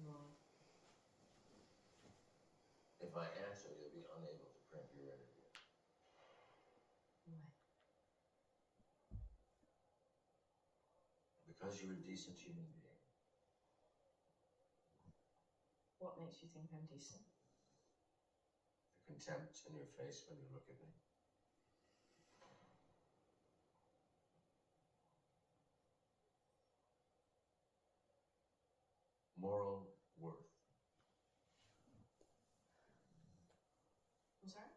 abroad? If I answer, you'll be unable to print your interview. Why? Because you're a decent human being. What makes you think I'm decent? The contempt in your face when you look at me. Moral worth. I'm sorry?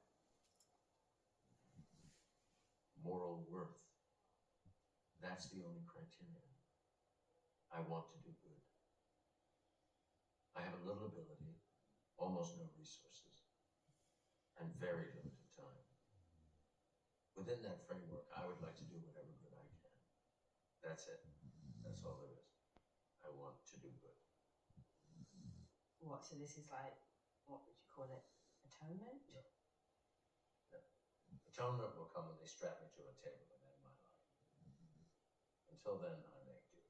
Moral worth. That's the only criterion. I want to do good. I have a little ability, almost no resources, and very limited time. Within that framework, I would like to do whatever good I can. That's it. That's all there is. I want to do good. What, so this is like, what would you call it? Atonement? No. No. Atonement will come when they strap me to a table and end my life. Until then, I make do.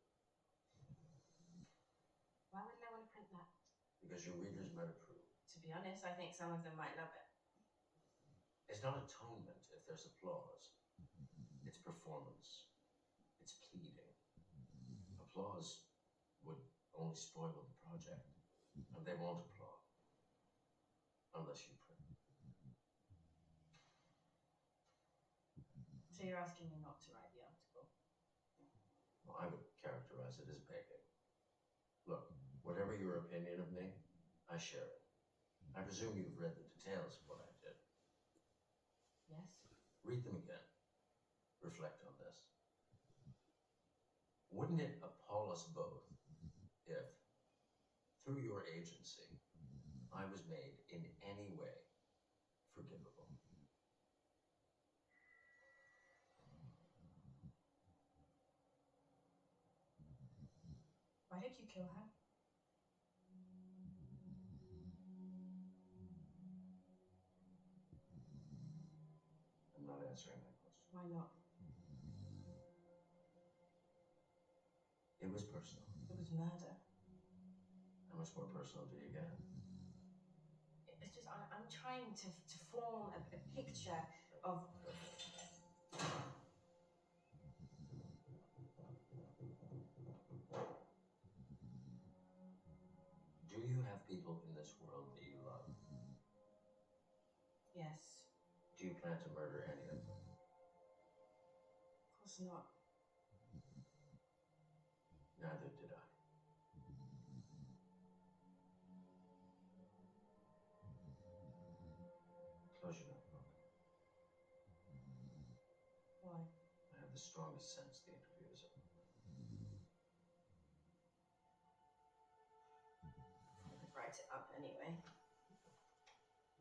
Why would I want to print that? Because your readers might approve. To be honest, I think some of them might love it. It's not atonement if there's applause. It's performance. It's pleading. Applause would only spoil the project, and they won't applaud unless you print. So you're asking me not to write the article? Well, I would characterize it as begging. Look, whatever your opinion of me, I share it. I presume you've read the details of what I did. Yes. Read them again. Reflect on this. Wouldn't it appall us both if, through your agency, I was made in any way forgivable? Why did you kill her? I'm not answering that question. Why not? It was personal. It was murder. How much more personal do you get? It's just, I'm trying to form a picture of... Do you have people in this world that you love? Yes. Do you plan to murder any of them? Of course not. Neither did I. Close your notebook. Why? I have the strongest sense the interview is over. I could write it up anyway.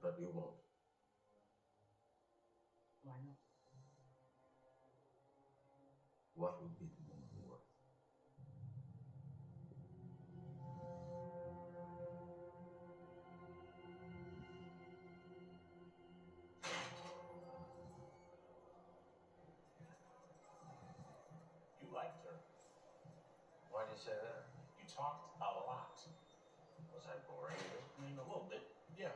But you won't. Why not? What would be the moral worth? You liked her. Why do you say that? You talked a lot. Was I boring you? I mean, a little bit, yeah.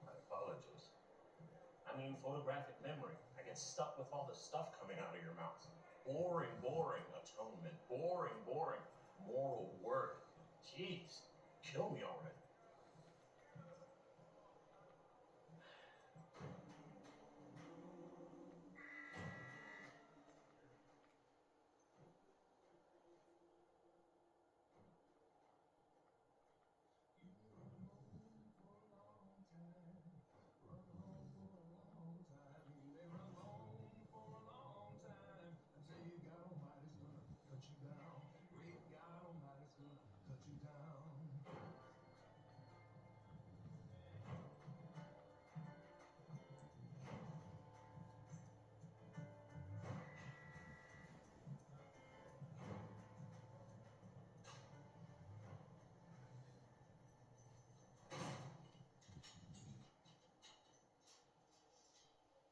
My apologies. I mean, photographic memory. I get stuck with all this stuff coming out of your mouth. Boring, boring. Atonement. Boring, boring. Moral worth. Jeez, kill me already.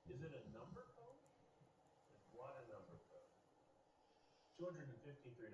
Is it a number code? What a number code. $253.